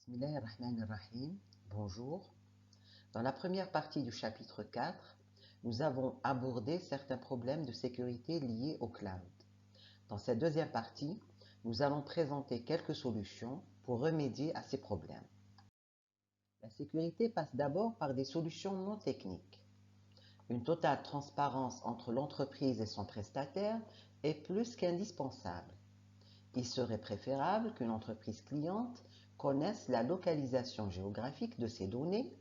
Bismillahirrahmanirrahim. Bonjour. Dans la première partie du chapitre 4, nous avons abordé certains problèmes de sécurité liés au cloud. Dans cette deuxième partie, nous allons présenter quelques solutions pour remédier à ces problèmes. La sécurité passe d'abord par des solutions non techniques. Une totale transparence entre l'entreprise et son prestataire est plus qu'indispensable. Il serait préférable qu'une entreprise cliente connaisse la localisation géographique de ces données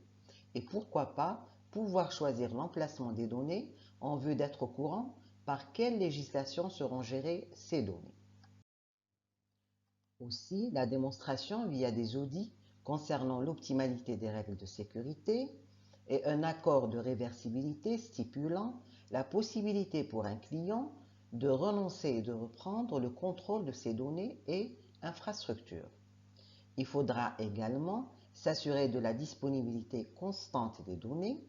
et pourquoi pas pouvoir choisir l'emplacement des données en vue d'être au courant par quelle législation seront gérées ces données. Aussi, la démonstration via des audits concernant l'optimalité des règles de sécurité et un accord de réversibilité stipulant la possibilité pour un client de renoncer et de reprendre le contrôle de ses données et infrastructures. Il faudra également s'assurer de la disponibilité constante des données,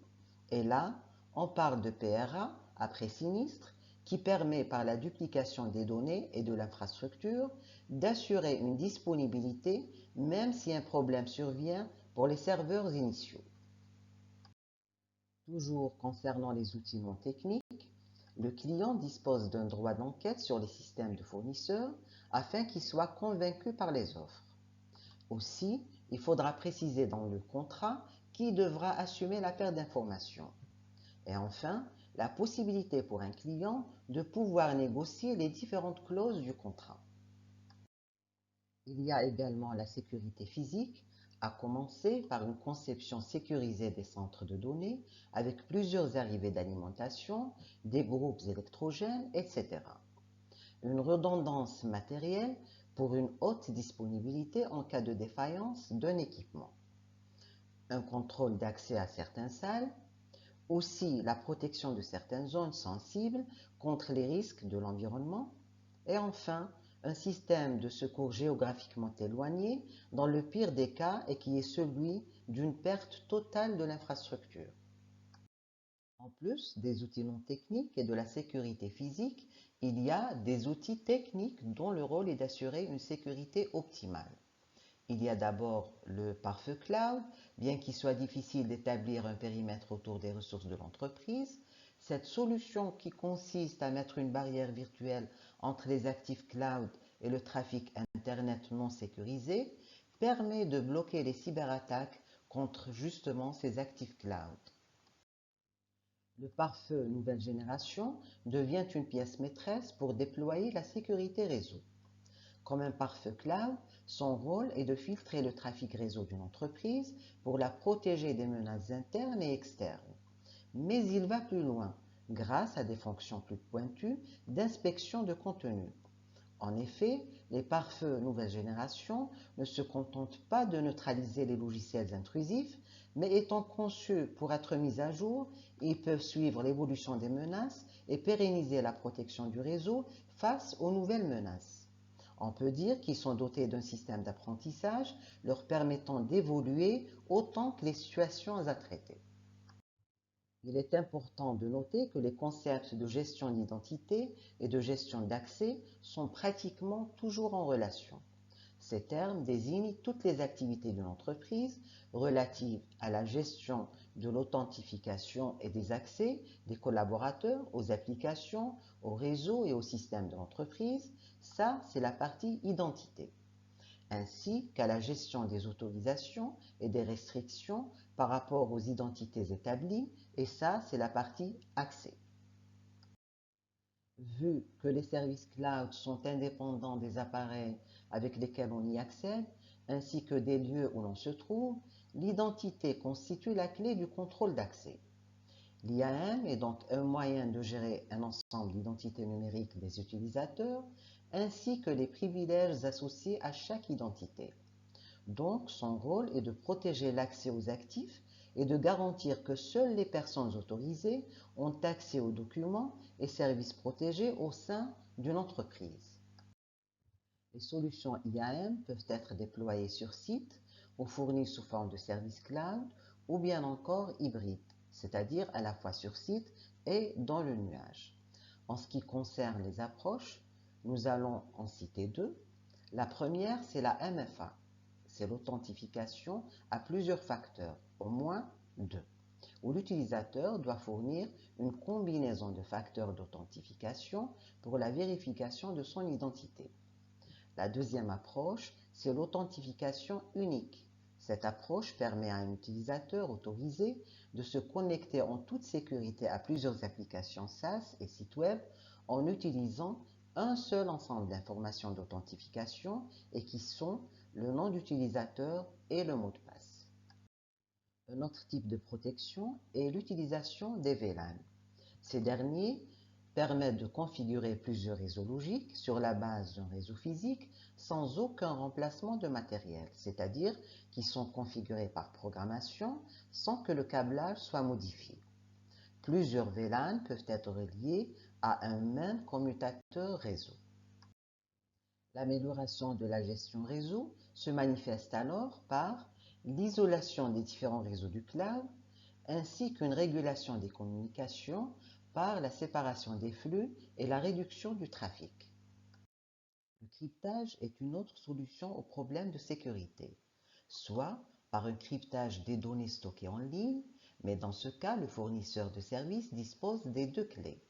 et là, on parle de PRA après sinistre, qui permet par la duplication des données et de l'infrastructure d'assurer une disponibilité même si un problème survient pour les serveurs initiaux. Toujours concernant les outils non techniques, le client dispose d'un droit d'enquête sur les systèmes de fournisseurs afin qu'il soit convaincu par les offres. Aussi, il faudra préciser dans le contrat qui devra assumer la perte d'informations. Et enfin, la possibilité pour un client de pouvoir négocier les différentes clauses du contrat. Il y a également la sécurité physique, à commencer par une conception sécurisée des centres de données avec plusieurs arrivées d'alimentation, des groupes électrogènes, etc. Une redondance matérielle pour une haute disponibilité en cas de défaillance d'un équipement. Un contrôle d'accès à certaines salles, aussi la protection de certaines zones sensibles contre les risques de l'environnement, et enfin un système de secours géographiquement éloigné dans le pire des cas et qui est celui d'une perte totale de l'infrastructure. En plus des outils non techniques et de la sécurité physique, il y a des outils techniques dont le rôle est d'assurer une sécurité optimale. Il y a d'abord le pare-feu cloud, bien qu'il soit difficile d'établir un périmètre autour des ressources de l'entreprise. Cette solution qui consiste à mettre une barrière virtuelle entre les actifs cloud et le trafic Internet non sécurisé permet de bloquer les cyberattaques contre justement ces actifs cloud. Le pare-feu nouvelle génération devient une pièce maîtresse pour déployer la sécurité réseau. Comme un pare-feu cloud, son rôle est de filtrer le trafic réseau d'une entreprise pour la protéger des menaces internes et externes. Mais il va plus loin, grâce à des fonctions plus pointues d'inspection de contenu. En effet, les pare-feux nouvelle génération ne se contentent pas de neutraliser les logiciels intrusifs, mais étant conçus pour être mis à jour, ils peuvent suivre l'évolution des menaces et pérenniser la protection du réseau face aux nouvelles menaces. On peut dire qu'ils sont dotés d'un système d'apprentissage leur permettant d'évoluer autant que les situations à traiter. Il est important de noter que les concepts de gestion d'identité et de gestion d'accès sont pratiquement toujours en relation. Ces termes désignent toutes les activités d'une entreprise relatives à la gestion de l'authentification et des accès des collaborateurs aux applications, aux réseaux et aux systèmes de l'entreprise. Ça, c'est la partie identité, ainsi qu'à la gestion des autorisations et des restrictions par rapport aux identités établies, et ça, c'est la partie accès. Vu que les services cloud sont indépendants des appareils avec lesquels on y accède, ainsi que des lieux où l'on se trouve, l'identité constitue la clé du contrôle d'accès. L'IAM est donc un moyen de gérer un ensemble d'identités numériques des utilisateurs, ainsi que les privilèges associés à chaque identité. Donc, son rôle est de protéger l'accès aux actifs et de garantir que seules les personnes autorisées ont accès aux documents et services protégés au sein d'une entreprise. Les solutions IAM peuvent être déployées sur site ou fournies sous forme de service cloud ou bien encore hybrides, c'est-à-dire à la fois sur site et dans le nuage. En ce qui concerne les approches, nous allons en citer deux. La première, c'est la MFA, c'est l'authentification à plusieurs facteurs, au moins deux, où l'utilisateur doit fournir une combinaison de facteurs d'authentification pour la vérification de son identité. La deuxième approche, c'est l'authentification unique. Cette approche permet à un utilisateur autorisé de se connecter en toute sécurité à plusieurs applications SaaS et sites web en utilisant un seul ensemble d'informations d'authentification et qui sont le nom d'utilisateur et le mot de passe. Un autre type de protection est l'utilisation des VLAN. Ces derniers permettent de configurer plusieurs réseaux logiques sur la base d'un réseau physique sans aucun remplacement de matériel, c'est-à-dire qui sont configurés par programmation sans que le câblage soit modifié. Plusieurs VLAN peuvent être reliés à un même commutateur réseau. L'amélioration de la gestion réseau se manifeste alors par l'isolation des différents réseaux du cloud ainsi qu'une régulation des communications par la séparation des flux et la réduction du trafic. Le cryptage est une autre solution au problème de sécurité, soit par un cryptage des données stockées en ligne, mais dans ce cas, le fournisseur de services dispose des deux clés,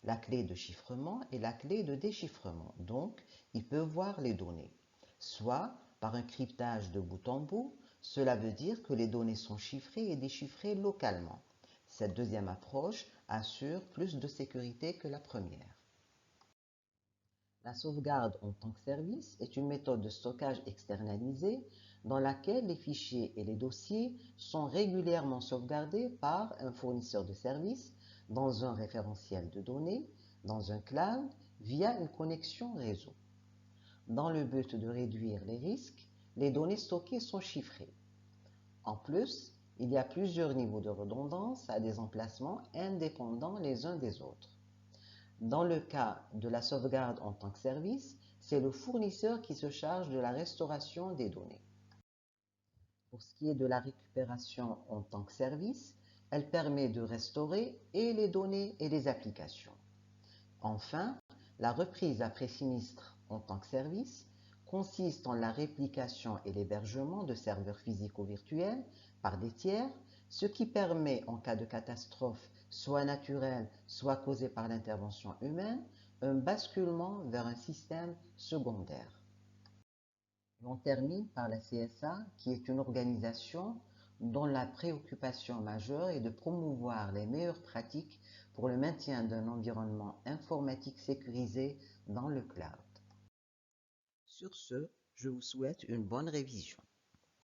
la clé de chiffrement et la clé de déchiffrement, donc il peut voir les données, soit par un cryptage de bout en bout, cela veut dire que les données sont chiffrées et déchiffrées localement. Cette deuxième approche assure plus de sécurité que la première. La sauvegarde en tant que service est une méthode de stockage externalisée dans laquelle les fichiers et les dossiers sont régulièrement sauvegardés par un fournisseur de services dans un référentiel de données, dans un cloud, via une connexion réseau. Dans le but de réduire les risques, les données stockées sont chiffrées. En plus, il y a plusieurs niveaux de redondance à des emplacements indépendants les uns des autres. Dans le cas de la sauvegarde en tant que service, c'est le fournisseur qui se charge de la restauration des données. Pour ce qui est de la récupération en tant que service, elle permet de restaurer et les données et les applications. Enfin, la reprise après sinistre en tant que service consiste en la réplication et l'hébergement de serveurs physiques ou virtuels par des tiers, ce qui permet, en cas de catastrophe, soit naturelle, soit causée par l'intervention humaine, un basculement vers un système secondaire. On termine par la CSA, qui est une organisation dont la préoccupation majeure est de promouvoir les meilleures pratiques pour le maintien d'un environnement informatique sécurisé dans le cloud. Sur ce, je vous souhaite une bonne révision.